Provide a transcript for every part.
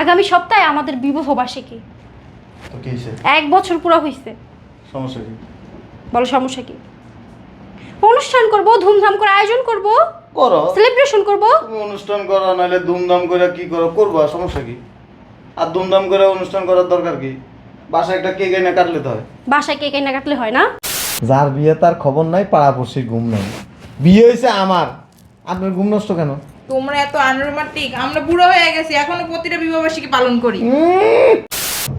আগামী সপ্তাহে আমাদের বিবাহ বার্ষিকী। তো কি হইছে? 1 বছর পুরো হইছে। সমস্যা কি? বলো সমস্যা কি? অনুষ্ঠান করব, ধুমধাম করে আয়োজন করব, করো। সেলিব্রেশন করব। তুমি অনুষ্ঠান করো নাহলে ধুমধাম করে কি করো করবা, সমস্যা কি? আর ধুমধাম করে অনুষ্ঠান করার দরকার কি? বাসায় একটা কেক এনে কাটলে তো হয়। বাসায় কেক এনে কাটলে হয় না? যার বিয়ে তার খবর নাই, পাড়াপড়শির ঘুম নাই। বিয়ে হয়েছে আমার, আপনার ঘুম নষ্ট কেন? তোমরা এত আনরোমান্টিক, আমরা বুড়ো হয়ে গেছি এখনো প্রতিটা বিবাহবার্ষিকী পালন করি।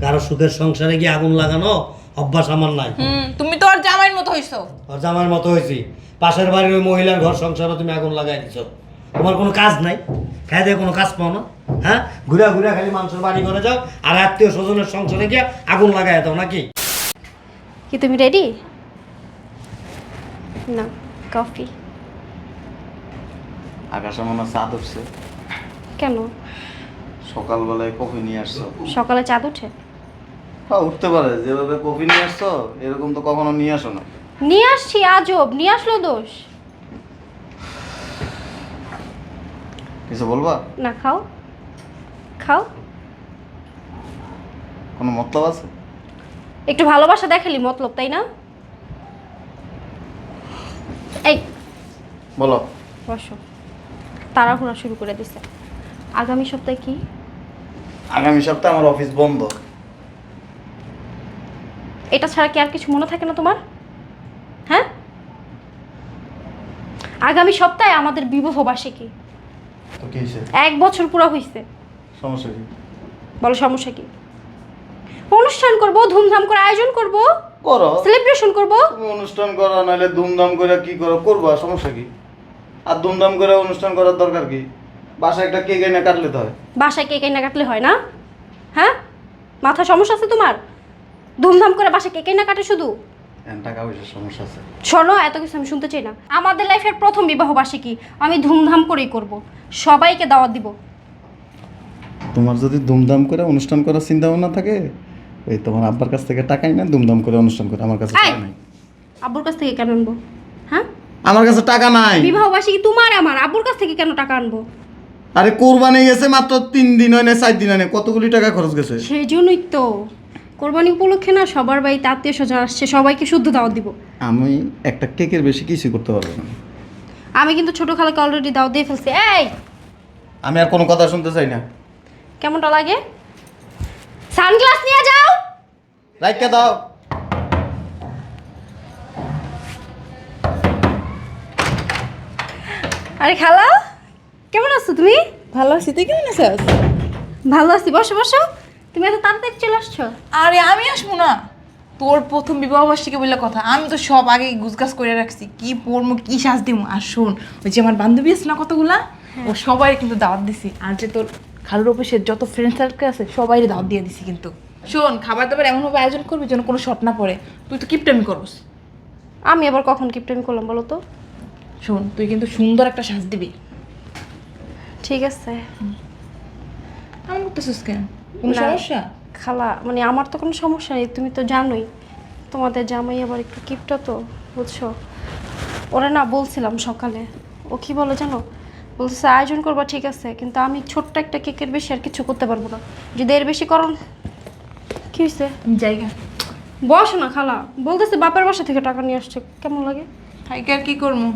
কারো সুখের সংসারে গিয়ে আগুন লাগানো অভ্যাস আমার নাই। তুমি তো আর জামাইয়ের মতো হইছো। আর জামার মতো হয়েছি, পাশের বাড়ির ওই মহিলার ঘর সংসারও তুমি আগুন লাগাই দিছো। তোমার কোনো কাজ নাই, খাই দিয়ে কোনো কাজ পাও না। হ্যাঁ, ঘুরা ঘুরা খালি মানুষের বাড়ি করে যাও আর আত্মীয় স্বজনের সংসারে গিয়ে আগুন লাগাই দাও নাকি? কি তুমি রেডি? না, কফি। আকাশে মনে হয় চাঁদ উঠছে। কেন? সকালবেলায় কফি নিয়ে আসছো। সকালে চাঁদ ওঠে? হ্যাঁ, উঠতে পারে। যেভাবে কফি নিয়ে আসছো এরকম তো কখনো নিয়ে আসো না। নিয়ে আসছি, আজব। নিয়ে আসলো দোষ? কিছু বলবা? না, খাও খাও। কোনো মতলব আছে? একটু ভালোবাসা দেখালি মতলব, তাই না? এই বলো। বসো। তাড়াহুড়া শুরু করে দিছে। আগামী সপ্তাহে কি? আগামী সপ্তাহে আমার অফিস বন্ধ। এটা ছাড়া কি আর কিছু মনে থাকে না তোমার? হ্যাঁ, আগামী সপ্তাহে আমাদের বিবাহ বার্ষিকী। তো কি হয়েছে? 1 বছর পুরো হইছে। সমস্যা কি? বলো সমস্যা কি? অনুষ্ঠান করব, ধুমধাম করে আয়োজন করব, করো। সেলিব্রেশন করব। তুমি অনুষ্ঠান করো নাহলে ধুমধাম করে কি করো করবা, সমস্যা কি? আর ধুমধাম করে অনুষ্ঠান করার দরকার কি? বাসায় একটা কেক এনে কাটলে তো হয়। বাসায় কেক এনে কাটলে হয় না? হ্যাঁ, মাথা সমস্যা আছে তোমার? ধুমধাম করে বাসায় কেক এনে কাটে শুধু? টাকা পয়সার সমস্যা আছে। শোনো, এত কিছু আমি শুনতে চাই না। আমাদের লাইফের প্রথম বিবাহ বার্ষিকী, আমি ধুমধাম করেই করব। সবাইকে দাওয়াত দিব। তোমার যদি ধুমধাম করে অনুষ্ঠান করার চিন্তা ভাবনা থাকে, এই তোমার আব্বার কাছ থেকে টাকাই না, ধুমধাম করে অনুষ্ঠান করে। আমার কাছে টাকা নাই। আব্বুর কাছ থেকে কেন আনবো? হ্যাঁ, আমার কাছে টাকা নাই। বিবাহ বার্ষিকী তোমার আমার, আব্বুর কাছ থেকে কেন টাকা আনবো? আরে কোরবানি গেছে মাত্র 3 দিন হয় না, 4 দিন হয় না, কতগুলি টাকা খরচ গেছে। সেই জন্যই তো কোরবানি উপলক্ষে না সবার বাড়িতে আত্মীয় স্বজন আসছে, সবাইকে শুদ্ধ দাওয়াত দিব। আমি একটা কেকের বেশি কিছু করতে পারবো না। আমি কিন্তু ছোট খালাকে অলরেডি দাওয়াত দিয়ে ফেলছি। এই, আমি আর কোনো কথা শুনতে চাই না। কেমনটা লাগে? সানগ্লাস নিয়ে যাও। রাইখা দাও। আরে খালা, কেমন আছো তুমি? ভালো আছি, তুই কেমন আছিস? ভালো আছি। বসো বসো। তুমি এত তাড়াতাড়ি চলে আসছো? আরে আমি আসবো না? তোর প্রথম বিবাহবার্ষিকী বলে কথা, আমি তো সব আগে গুছগাছ করে রাখছি, কি পরবো কি সাজ দিব। আর শোন, ওই যে আমার বান্ধবী আছে না কতগুলা, ও সবাই কিন্তু দাওয়াত দিছি। আর যে তোর খালুর অফিসের যত ফ্রেন্ড সার্কেল আছে সবাই দাওয়াত দিয়ে দিছি। কিন্তু শোন, খাবার দাবার এমনভাবে আয়োজন করবি যেন কোনো শর্ট না পড়ে। তুই তো কিপটামি করস। আমি আবার কখন কিপটেমি করলাম বলো তো? শোন, তুই কিন্তু সুন্দর একটা সাজ দিবি। ঠিক আছে। আমার করতেছিস কেন? কোনো না। সমস্যা? খালা, মানে আমার তো কোনো সমস্যা নেই, তুমি তো জানোই তোমাদের জামাই আবার একটু কিপটা তো, বুঝছো? ওরা না বলছিলাম সকালে, ও কি বলে জানো? বলছে আয়োজন করবা ঠিক আছে, কিন্তু আমি ছোট্ট একটা কেকের বেশি আর কিছু করতে পারবো না। যদি এর বেশি করো। কি হয়েছে? আমি জায়গা বসো না খালা। বলতেছে বাপের বাসা থেকে টাকা নিয়ে আসছে, কেমন লাগে? হাইকে আর কি করবো?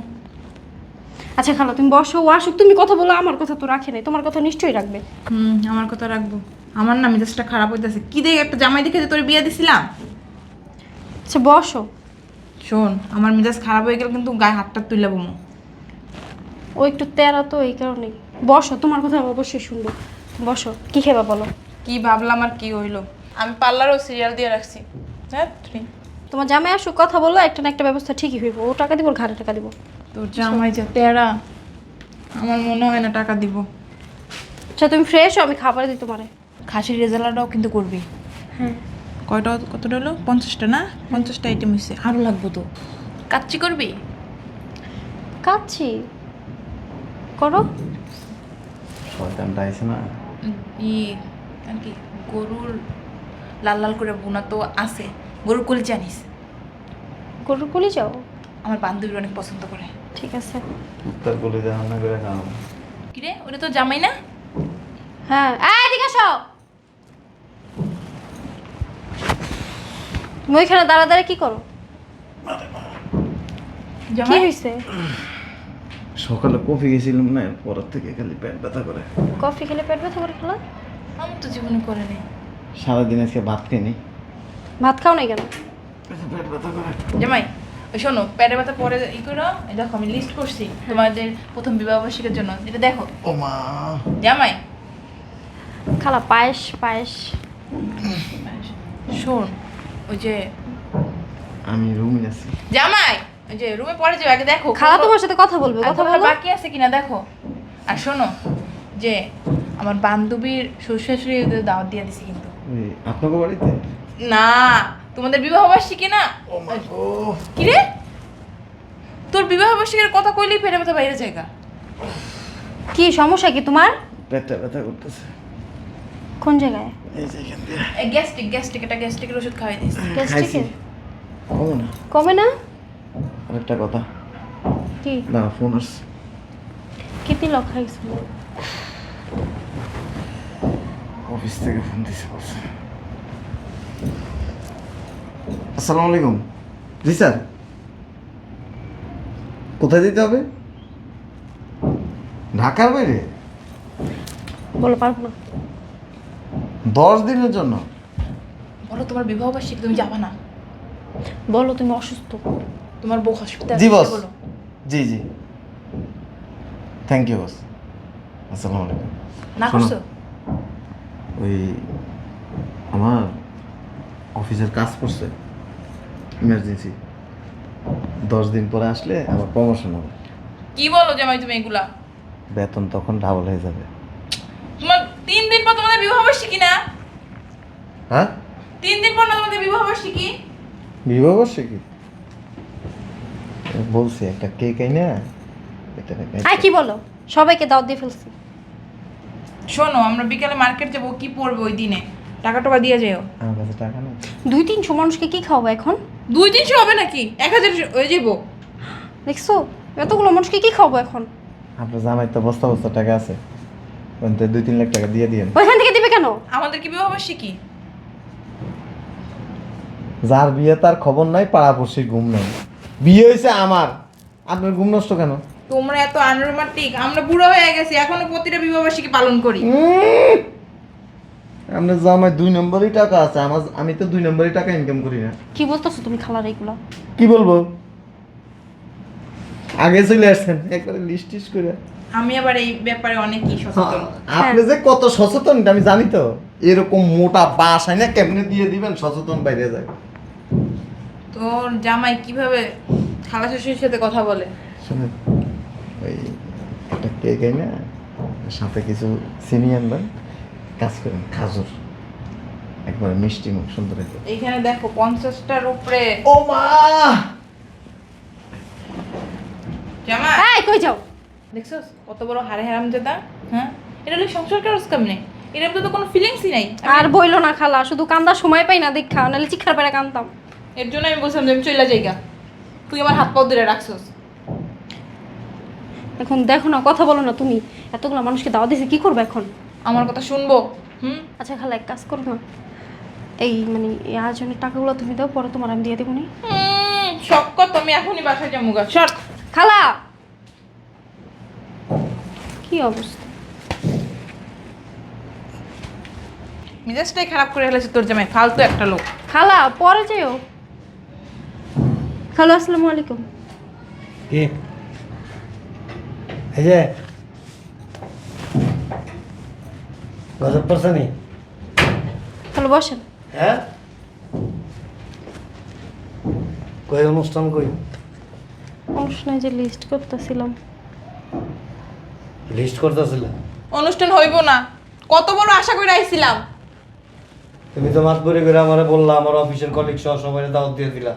আচ্ছা খালা, তুমি বসো। ও আসুক, তুমি কথা বলো। আমার কথা তো রাখে নাই, তোমার কথা নিশ্চয়ই রাখবে। আমার কথা রাখবো। আমার না মেজাজটা খারাপ হইতেছে। কি দেখে একটা জামাই দেখে যে তোর বিয়ে দিছিলাম। আচ্ছা বসো। শোন, আমার মেজাজ খারাপ হয়ে গেলে কিন্তু গায়ে হাতটা তুলে বমো। ও একটু তেরা তো, এই কারণেই। বসো, তোমার কথা অবশ্যই শুনবো। বসো, কি খেবা বলো? কি ভাবলাম আর কি হইলো, আমি পার্লারও সিরিয়াল দিয়ে রাখছি। হ্যাঁ, তোমার জামাই আসুক, কথা বললো, একটা না একটা ব্যবস্থা ঠিকই হইব। ও টাকা দিব, ওর ঘাড়ে টাকা দিব। তোর জামাই যে তেরা, আমার মনে হয় না টাকা দিব। আচ্ছা তুমি ফ্রেশ হও, আমি খাবার দিই তোমারে। খাসির রেজাল্টটাও কিন্তু করবি। হ্যাঁ। কয়টা কতটা হলো? 50টা না? 50টা আইটেম হয়েছে, আরও লাগবো তো। কাচ্চি করবি? কাচ্ছি করো। শয়তানটা আইছে না। ই আর কি, গরুর লাল লাল করে বোনা তো আছে। গরুর কলি জানিস? গরুর কলি যাও। আমার বান্ধবী অনেক পছন্দ করে। ঠিক আছে। উত্তর বলে রান্না করে খাও। কিরে, ওটা তো জামাই না? হ্যাঁ এদিকে আসো। তুমি ওইখানে দাঁড়া দাঁড়া কি করো? কি জামাই হয়েছে? সকালে কফি গেছিলাম না, পরের থেকে খালি পেট ব্যথা করে। কফি খেলে পেট ব্যথা করে খেলা? আমি তো জীবনে করে নেই। সারাদিন আজকে ভাত খাইনি, ভাত খাও নাই কেন? পেট ব্যথা করে। জামাই ওই শোনো, পেটে ব্যথা পরে ই করো। এই দেখো আমি লিস্ট করছি তোমাদের প্রথম বিবাহ বার্ষিকীর জন্য, এটা দেখো। ও মা, জামাই খালা পায়েস পায়েস। শোন, ওই যে আমি রুমে আছি। জামাই ওই যে রুমে পরে যাও, আগে দেখো খালা তোমার সাথে কথা বলবে, আর কথা তোমার বলো। বাকি আছে কিনা দেখো। আর শোনো, যে আমার বান্ধবীর শ্বশুর শাশুড়ি ওদের দাওয়াত দিয়ে দিছি কিন্তু। ওই আপনাকে বাড়িতে? না, তোমাদের বিবাহ বার্ষিকী না। ও মা গো, কি রে, তোর বিবাহ বার্ষিকীর কথা কইলেই পেটে ব্যথা বাইরে জায়গা। কি সমস্যা কি তোমার? পেটটা ব্যথা করতেছে। কোন জায়গায়? এই যে এখান দিয়ে। গ্যাস্ট্রিক এটা গ্যাস্ট্রিকের ওষুধ খাওয়াই দিস। গ্যাস্ট্রিকে? কমো না। কমে না? আরেকটা কথা, কি না ফোন আসছে। কি দিল খাইছো? অফিস থেকে ফোন দিছে, বলছে। আসসালামু আলাইকুম। জি স্যার, কোথায় দিতে হবে? ঢাকার বাইরে? বলো পারবো না। 10 দিনের জন্য? বলো তোমার বিবাহ বার্ষিকী, তুমি যাবা না? বলো তুমি অসুস্থ। তোমার বউ হসপিটাল জি বস। বলো। জি জি, থ্যাংক ইউ বস। আসসালামু আলাইকুম। না শোনো, করছো? ওই আমার অফিসের কাজ করছে, ইমার্জেন্সি। 10 দিন পরে আসলে আমার প্রমোশন হবে, কি বলো জামাই তুমি এগুলা? বেতন তখন ডাবল হয়ে যাবে। তোমার 3 দিন পর তোমাদের বিবাহ বার্ষিকী না? হ্যাঁ, 3 দিন পর না তোমাদের বিবাহ বার্ষিকী? বিবাহ বার্ষিকী বলছি, একটা কেক আইনা এটা আর কি বলো? সবাইকে দাওয়াত দিয়ে ফেলছি। শোনো, আমরা বিকালে মার্কেট যাবো, কি পরবে ওই দিনে? টাকা টাকা দিয়ে যাও। আমার কাছে টাকা নেই। 200-300 মানুষকে কি খাওয়াবো এখন? 200-300 হবে নাকি? 1000 হয়ে যাবো। দেখছো এতগুলো মানুষকে কি খাওয়াবো এখন? আপনার জামাই তো বস্তা বস্তা টাকা আছে, ওখান থেকে 2-3 লাখ টাকা দিয়ে দিয়েন। ওইখান থেকে দিবে কেন? আমাদের কি বিবাহ বার্ষিকী? যার বিয়ে তার খবর নাই, পাড়াপড়শির ঘুম নাই। বিয়ে হয়েছে আমার, আপনার ঘুম নষ্ট কেন? তোমরা এত আনরোমান্টিক, আমরা বুড়ো হয়ে গেছি, এখনো প্রতিটা বিবাহ বার্ষিকী পালন করি। আপনার জামাই 2 নম্বরই টাকা আছে, আমি তো 2 নম্বরই টাকা ইনকাম করি না। কি বলতেছো তুমি খালার এইগুলো? কি বলবো, আগে চলে আসছেন একবারে লিস্ট টিস্ট করে। আমি আবার এই ব্যাপারে অনেকই সচেতন। আপনি যে কত সচেতন এটা আমি জানি তো। এরকম মোটা বাস হয় না, কেমনে দিয়ে দিবেন, সচেতন বাইরে যায়। তোর জামাই কিভাবে খালা শ্বশুরের সাথে কথা বলে? শুনেন, ওই একটা কেক না, সাথে কিছু চিনি আনবেন, কাজ করেন খাজুর, একবারে মিষ্টি মুখ সুন্দর হয়েছে। এইখানে দেখো 50টার উপরে। ও মা, জামাই এই কই যাও? দেখছো কত বড় হারে হারাম জাদা? হ্যাঁ, এটা হলো সংসার কারস কামনে, এর মধ্যে তো কোনো ফিলিংসই নাই। আর বইলো না খালা, শুধু কান্দার সময় পাই না দেখা, নাহলে চিৎকার পেরে কান্দতাম। এর জন্য আমি বলছিলাম যে আমি চলে যাইগা, তুই আমার হাত পাও ধরে রাখছস। এখন দেখো না, কথা বলো না তুমি। এতগুলো মানুষকে দাওয়াত দিয়েছে, কি করবে এখন? আমার কথা শুনবো? আচ্ছা খালা এক কাজ করো না, এই মানে এই আয়োজনের টাকাগুলো তুমি দাও, পরে তোমার আমি দিয়ে দেবো নি। শখ কর, তুমি এখনই বাসায় যাবো গা, সর। খালা কি অবস্থা? মেজাজটাই খারাপ করে ফেলেছে তোর জামাই, ফালতু একটা লোক। খালা পরে যেও। খালা আসসালামু আলাইকুম। কি এই যে গজব পড়ছে নি? খালা বসেন। হ্যাঁ, কই অনুষ্ঠান কই? অনুষ্ঠানে যে লিস্ট করতেছিলাম। লিস্ট করতেছিল? অনুষ্ঠান হইব না, কত বড় আশা করে আইছিলাম। তুমি তো মাতবরি করে আমারে বললা, আমার অফিসের কলিগ সহ সবাই দাওয়াত দিয়ে দিলা,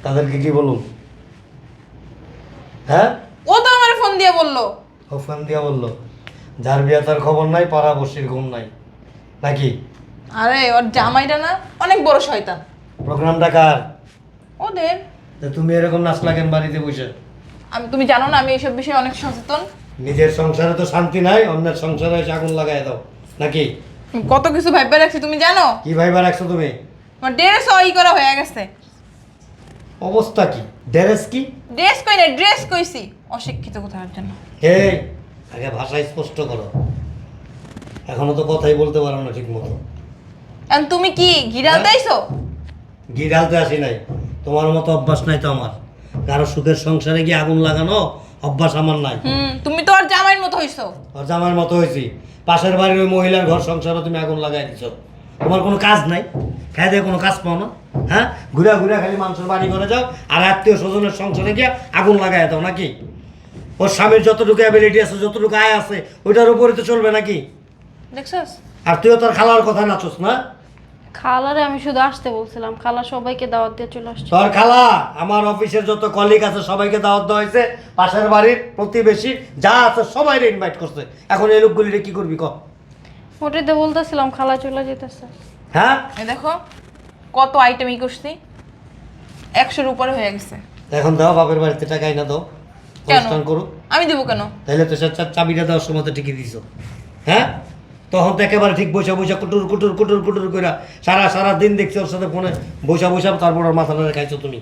তাদেরকে কি বলুন? হ্যাঁ, ও তো আমার ফোন দিয়ে বললো। ওখান দিয়া বললো যার বিয়া তার খবর নাই, পাড়াপড়শির ঘুম নাই, নাকি? আরে ওর জামাইটা না অনেক বড় শয়তান। প্রোগ্রামটা কার? ওদের। তা তুমি এরকম নাচ লাগেন বাড়িতে বসে? তুমি জানো না আমি এইসব বিষয়ে অনেক সচেতন। নিজের সংসারে তো শান্তি নাই, অন্যের সংসারে এসে আগুন লাগাই দাও নাকি? কত কিছু ভাইবা রাখছি তুমি জানো? কি ভাইবা রাখছো তুমি? আমার ড্রেস ই করা হয়ে গেছে। অবস্থা কি? ড্রেস কি? ড্রেস কই না, ড্রেস কইছি। অশিক্ষিত কোথার জন্য। এই আগে ভাষা স্পষ্ট করো, এখনো তো কথাই বলতে পারো না ঠিক মতো। এখন তুমি কি গিরাল দাইছো? ঘি ঢালতে আসি নাই, তোমার মতো অভ্যাস নাই তো আমার। কারো সুখের সংসারে গিয়ে আগুন লাগানো অভ্যাস আমার নাই। তুমি তো আর জামাইয়ের মতো হইছো। আর জামার মতো হয়েছি, পাশের বাড়ির ওই মহিলার ঘর সংসারে তুমি আগুন লাগাই দিছো। তোমার কোনো কাজ নাই, খাই দিয়ে কোনো কাজ পাও না, হ্যাঁ? ঘুরা ঘুরা খালি মানুষের বাড়ি করে যাও আর আত্মীয় স্বজনের সংসারে গিয়ে আগুন লাগাই দাও নাকি? ওর স্বামীর যতটুকু অ্যাবিলিটি আছে, যতটুকু আয় আছে, ওইটার উপরে তো চলবে নাকি? দেখছস? আর তুইও তোর খালার কথা নাচস না? খালারে আমি শুধু আসতে বলছিলাম, খালা সবাইকে দাওয়াত দিয়ে চলে আসছে। তোর খালা আমার অফিসের যত কলিগ আছে সবাইকে দাওয়াত দেওয়া হয়েছে, পাশের বাড়ির প্রতিবেশী যা আছে সবাইকে ইনভাইট করছে। এখন এই লোকগুলিরে কি করবি ক? ওটাই তো বলতেছিলাম, খালা চলে যেতেছে। হ্যাঁ, এই দেখো কত আইটেম করছি, 100-র উপরে হয়ে গেছে। এখন দাও বাপের বাড়িতে টাকাই না দাও, কেন? অনুষ্ঠান করুক। আমি দেবো কেন? তাহলে তো সে চাবিটা দেওয়ার সময় তো ঠিকই দিছো, হ্যাঁ? তখন তো একেবারে ঠিক বসে বসে কুটুর কুটুর কুটুর কুটুর করে সারা দিন দেখছি ওর সাথে ফোনে বসে বসে, তারপর ওর মাথাটা খাইছো তুমি।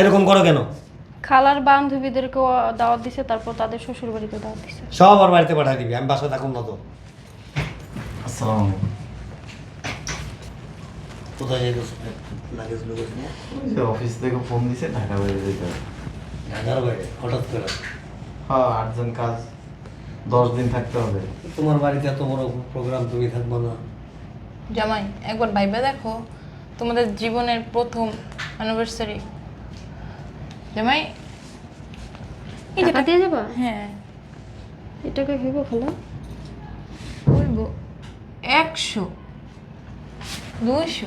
এরকম করো কেন? খালার বান্ধবীদেরকেও দাওয়াত দিছে, তারপর তাদের শ্বশুর বাড়িতে দাওয়াত দিছে। সব ওর বাড়িতে পাঠাই দিবি, আমি বাসায় থাকুন না তো। আসসালামু আলাইকুম। কোথায় যাইতেছ? লাগেজ লুগেজ নিয়ে ওই যে অফিস থেকে ফোন দিছে, ঢাকা বাইরে যেতে হবে। ঢাকার বাইরে হঠাৎ করে? হ্যাঁ, আর্জেন্ট কাজ, 10 দিন থাকতে হবে। তোমার বাড়িতে এত বড় প্রোগ্রাম, তুমি থাকবো না? জামাই একবার ভাইবা দেখো, তোমাদের জীবনের প্রথম অ্যানিভার্সারি। জামাই এই যে টাকা দিয়ে যাবা? হ্যাঁ এটাকে হইব খালা? বলবো 100 200।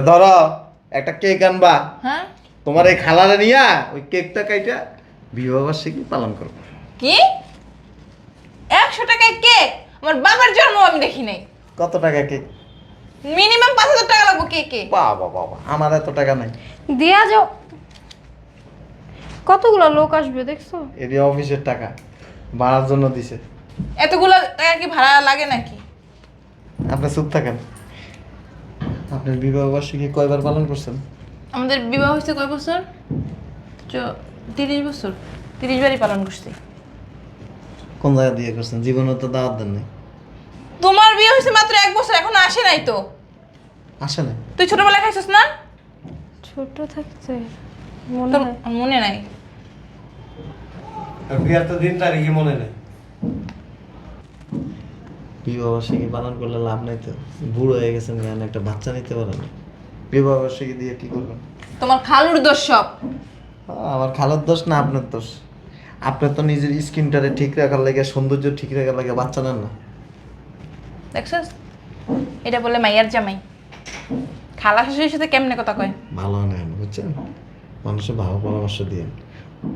ধরো একটা কেক আনবা, হ্যাঁ তোমার এই খালারে নিয়া ওই কেকটা কাইটা বিবাহবার্ষিকী পালন করবো। কি 100 টাকায় কেক? আমার বাবার জন্ম আমি দেখি নাই। কত টাকা কেক? মিনিমাম 5000 টাকা লাগবে কেকে। বাবা বাবা, আমার এত টাকা নাই। দেয়া যাও। কতগুলো লোক আসবে দেখছো? এটি অফিসের টাকা, ভাড়ার জন্য দিছে। এতগুলো টাকা কি ভাড়া লাগে নাকি? আপনি চুপ থাকেন। আপনার বিবাহবার্ষিকী কয়বার পালন করছেন? আমাদের বিবাহ হয়েছে কয় বছর? 30 বছর। 30 বারই পালন করছি। কোন জায়গা দিয়ে করছেন? জীবনে তো দাওয়াত দেন নাই। তোমার বিয়ে হয়েছে মাত্র 1 বছর, এখনো আসে নাই তো। আসে না? তুই ছোটবেলায় খাইছিস না? ছোট থাকতে মনে তোর হয়। মনে নাই? আর বিয়ার তো দিন তারিখই মনে নেই। বিবাহবার্ষিকী পালন করলে লাভ নাই তো, বুড়ো হয়ে গেছেন, কেন একটা বাচ্চা নিতে পারেন? বিবাহবার্ষিকী দিয়ে কি করবেন? তোমার খালুর দোষ সব। আমার খালার দোষ না আপনার দোষ। আপনি তো নিজের স্কিনটারে ঠিক রাখার লাগে, সৌন্দর্য ঠিক রাখার লাগে বাচ্চা নেন না। দেখছস? এটা বলে মাইয়ার জামাই। খালা শাশুড়ির সাথে কেমনে কথা কয়? ভালো নেন, বুঝছেন? মানুষের ভালো পরামর্শ দিয়ে।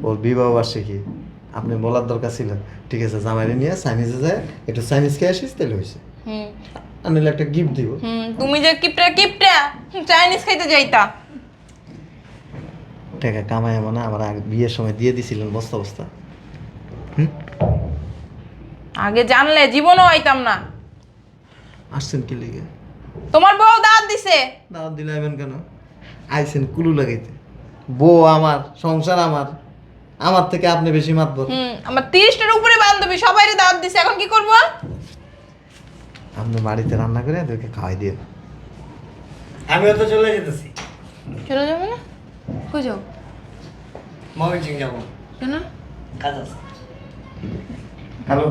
ওর বিবাহবার্ষিকী আপনি বলার দরকার ছিল, ঠিক আছে জামাইরে নিয়ে চাইনিজে যায়, একটু চাইনিজ খেয়ে আসিস, তাহলে হয়েছে। হুম আর নিলে একটা গিফট দিব। তুমি যে কিপটা চাইনিজ খাইতে যাইতা। টাকা কামাই মানে আমার আগে বিয়ের সময় দিয়ে দিছিলেন বস্তা বস্তা। আগে জানলে জীবনও আইতাম না। আসছেন কি লিগে? তোমার বউ দাঁত দিছে। দাওয়াত দিলে আইবেন কেন? আইছেন কুলু লাগাইতে। বউ আমার, সংসার আমার, আমার থেকে আপনি বেশি মাতবর। আমার 30টার উপরে বান্ধবী সবাইরে দাঁত দিছে, এখন কি করবো? আপনি বাড়িতে রান্না করে ওদেরকে খাওয়াই দিয়ে। আমিও তো চলে যেতেছি, চলে যাবো না? কই যাও? ময়মনসিং যাবো, কেন? কাজ আছে। হ্যালো,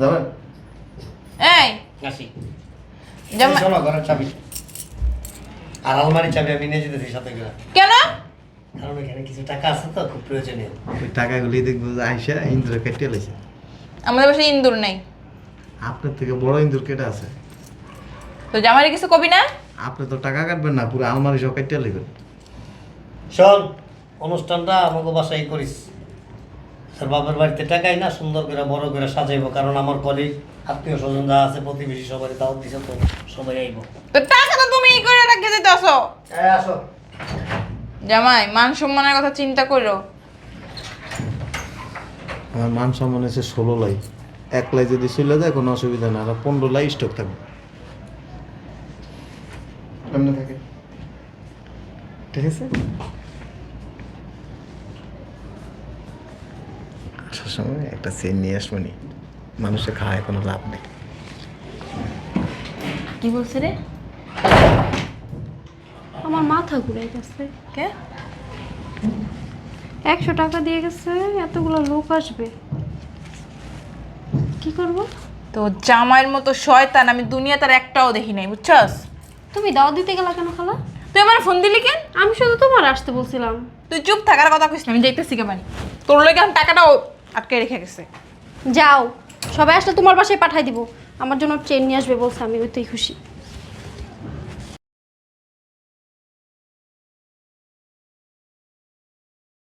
যাবেন? এই আসি। জামাই শোনো, ঘরের চাবি আর আলমারির চাবি আমি নিয়ে যেতেছি সাথে করে, কেন? কারণ এখানে কিছু টাকা আছে তো খুব প্রয়োজনীয়। ওই টাকাগুলি দেখবো যে আইসা ইন্দুরে কেটে লাইছে। আমাদের বাসায় ইন্দুর নাই। আপনার থেকে বড় ইন্দুর কেটে আছে। তো জামাইরে কিছু কবি না? আপনি তো টাকা কাটবেন না, পুরো আলমারি সব কেটে লাইবেন। শোন, অনুষ্ঠানটা আমাকে বাসায় করিস। তোর বাপের বাড়িতে টাকাই না, সুন্দর করে বড় করে সাজাইবো, কারণ আমার কলিগ আত্মীয় স্বজন যা আছে প্রতিবেশী সবাই দাওয়াত দিছে, তো সবাই আইব। তো টাকা তো তুমি করে রেখে দিতে আসো। আসো। জামাই মান সম্মানের কথা চিন্তা করো। আমার মান সম্মান হচ্ছে 16 লাই, 1 লাই যদি চলে যায় কোনো অসুবিধা না, আর 15 লাই স্টক থাকবে। এমনি থাকে, ঠিক আছে? আসার সময় একটা চেন নিয়ে আসবো নি, মানুষের খাওয়ায় কোনো লাভ নেই। কি বলছে রে? আমার মাথা ঘুরে গেছে। কে? 100 টাকা দিয়ে গেছে, এতগুলো লোক আসবে, কি করব? তো জামাইয়ের মতো শয়তান আমি দুনিয়া তার একটাও দেখি নাই, বুঝছস? তুমি দাওয়াত দিতে গেলা কেন খালা? তুই আমার ফোন দিলি কেন? আমি শুধু তোমার আসতে বলছিলাম। তুই চুপ থাকার কথা কইস না, আমি যাইতেছি কে বাড়ি। তোর লগে এখন টাকাটাও আটকে রেখে গেছে। যাও, সবাই আসলে তোমার বাসায় পাঠাই দিব। আমার জন্য ট্রেন নিয়ে আসবে বলছে, আমি ওইতেই খুশি।